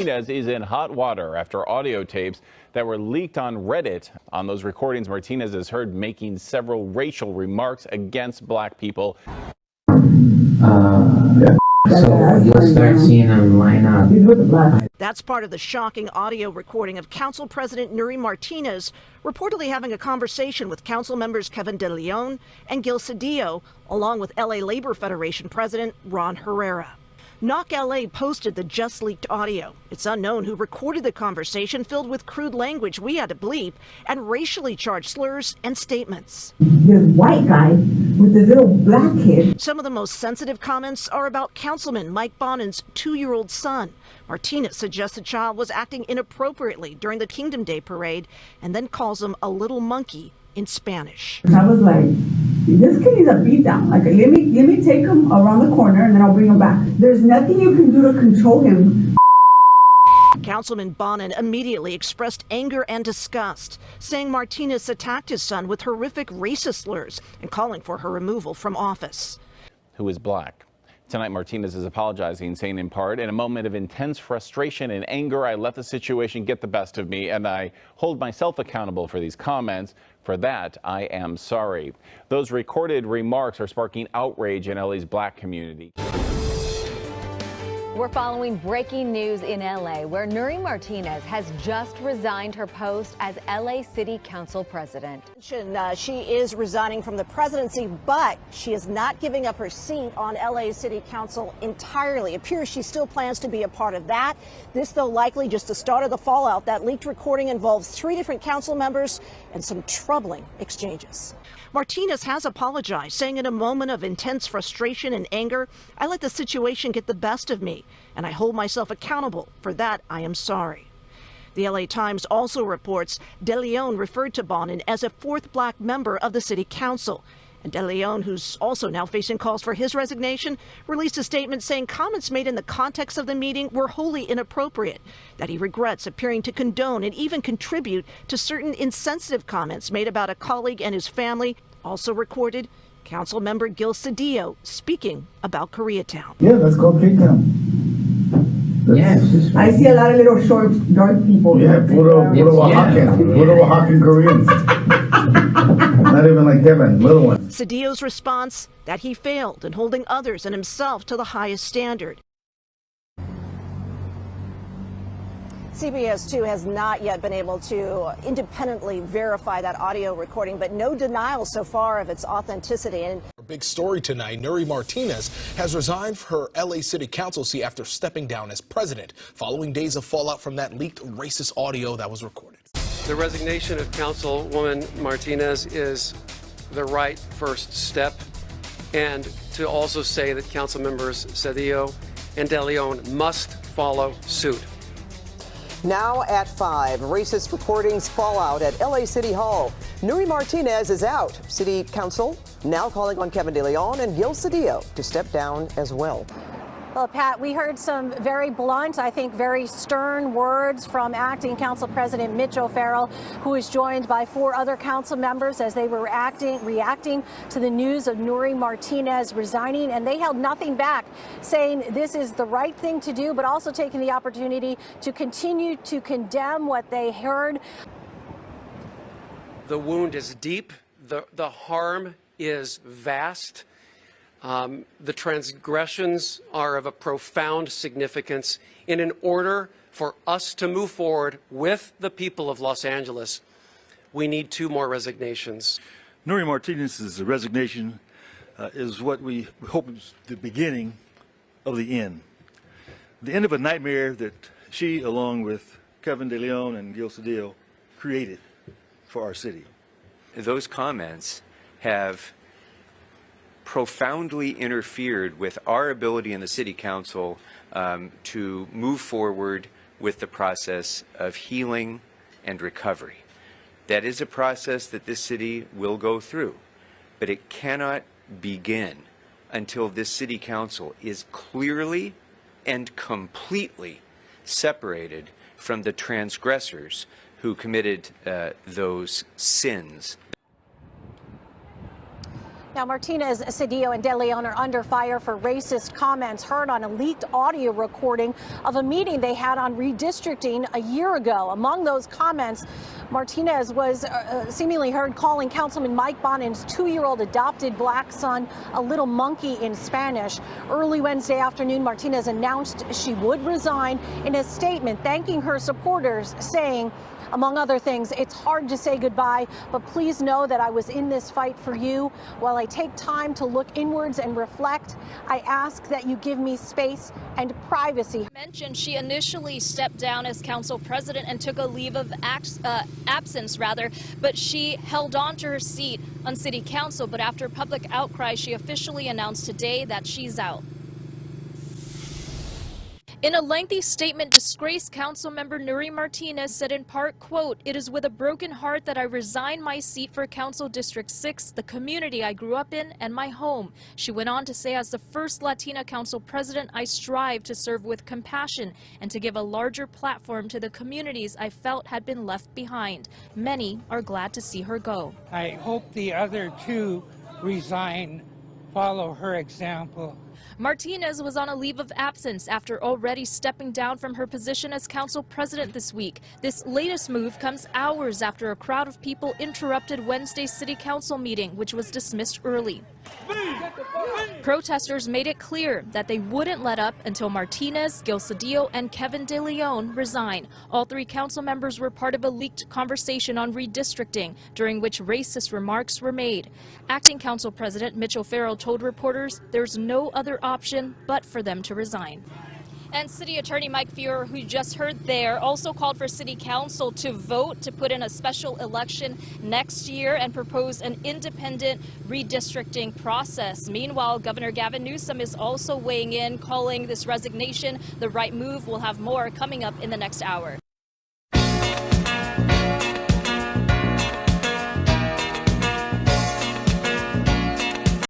Martinez is in hot water after audio tapes that were leaked on Reddit. On those recordings, Martinez is heard making several racial remarks against black people. So you'll start seeing them line up. That's part of the shocking audio recording of Council President Nury Martinez reportedly having a conversation with council members Kevin De León and Gil Cedillo, along with LA Labor Federation President Ron Herrera. Knock LA posted the just leaked audio. It's unknown who recorded the conversation filled with crude language we had to bleep and racially charged slurs and statements. This white guy with this little black kid. Some of the most sensitive comments are about Councilman Mike Bonin's 2-year-old son. Martinez suggests the child was acting inappropriately during the Kingdom Day parade and then calls him a little monkey in Spanish. I was like, this kid needs a beat down. Like, let me take him around the corner and then I'll bring him back. There's nothing you can do to control him. Councilman Bonin immediately expressed anger and disgust, saying Martinez attacked his son with horrific racist slurs and calling for her removal from office. Who is black. Tonight, Martinez is apologizing, saying in part, in a moment of intense frustration and anger, I let the situation get the best of me, and I hold myself accountable for these comments. For that, I am sorry. Those recorded remarks are sparking outrage in LA's black community. We're following breaking news in LA, where Nury Martinez has just resigned her post as LA City Council president. She is resigning from the presidency, but she is not giving up her seat on LA City Council entirely. It appears she still plans to be a part of that. This, though, likely just the start of the fallout. That leaked recording involves 3 different council members and some troubling exchanges. Martinez has apologized, saying in a moment of intense frustration and anger, I let the situation get the best of me, and I hold myself accountable. For that, I am sorry. The LA Times also reports De León referred to Bonin as a 4th black member of the city council. And De León, who's also now facing calls for his resignation, released a statement saying comments made in the context of the meeting were wholly inappropriate, that he regrets appearing to condone and even contribute to certain insensitive comments made about a colleague and his family. Also recorded, Council member Gil Cedillo speaking about Koreatown. Yeah, let's go Koreatown. I see a lot of little short, dark people. Yeah, puro Oaxacan Koreans. Not even like Kevin, little ones. Cedillo's response, that he failed in holding others and himself to the highest standard. CBS 2 has not yet been able to independently verify that audio recording, but no denial so far of its authenticity. And a big story tonight, Nury Martinez has resigned her LA City Council seat after stepping down as president, following days of fallout from that leaked racist audio that was recorded. The resignation of Councilwoman Martinez is the right first step, and to also say that Council members Cedillo and De León must follow suit. Now at 5, racist recordings fallout at LA City Hall. Nury Martinez is out. City Council now calling on Kevin De León and Gil Cedillo to step down as well. Well, Pat, we heard some very blunt, I think very stern words from acting Council President Mitch O'Farrell, who was joined by 4 other council members as they were reacting to the news of Nury Martinez resigning. And they held nothing back, saying this is the right thing to do, but also taking the opportunity to continue to condemn what they heard. The wound is deep. The harm is vast. The transgressions are of a profound significance. And in order for us to move forward with the people of Los Angeles, we need 2 more resignations. Nury Martinez's resignation is what we hope is the beginning of the end. The end of a nightmare that she, along with Kevin De León and Gil Cedillo, created for our city. Those comments have profoundly interfered with our ability in the City Council to move forward with the process of healing and recovery. That is a process that this city will go through, but it cannot begin until this City Council is clearly and completely separated from the transgressors who committed those sins. Now, Martinez, Cedillo, and De León are under fire for racist comments heard on a leaked audio recording of a meeting they had on redistricting a year ago. Among those comments, Martinez was seemingly heard calling Councilman Mike Bonin's 2-year-old adopted black son a little monkey in Spanish. Early Wednesday afternoon, Martinez announced she would resign in a statement thanking her supporters, saying, among other things, it's hard to say goodbye, but please know that I was in this fight for you. While I take time to look inwards and reflect, I ask that you give me space and privacy. Mentioned she initially stepped down as council president and took a leave of absence, but she held on to her seat on city council. But after public outcry, she officially announced today that she's out. In a lengthy statement, disgraced Councilmember Nury Martinez said in part, quote, "It is with a broken heart that I resign my seat for Council District 6, the community I grew up in and my home." She went on to say, as the first Latina council president, I strive to serve with compassion and to give a larger platform to the communities I felt had been left behind. Many are glad to see her go. I hope the other two resign, follow her example. Martinez was on a leave of absence after already stepping down from her position as council president this week. This latest move comes hours after a crowd of people interrupted Wednesday's city council meeting, which was dismissed early. Protesters made it clear that they wouldn't let up until Martinez, Cedillo, and Kevin De León resign. All 3 council members were part of a leaked conversation on redistricting, during which racist remarks were made. Acting Council President Mitch O'Farrell told reporters there's no other option but for them to resign. And City Attorney Mike Feuer, who you just heard there, also called for City Council to vote to put in a special election next year and propose an independent redistricting process. Meanwhile, Governor Gavin Newsom is also weighing in, calling this resignation the right move. We'll have more coming up in the next hour.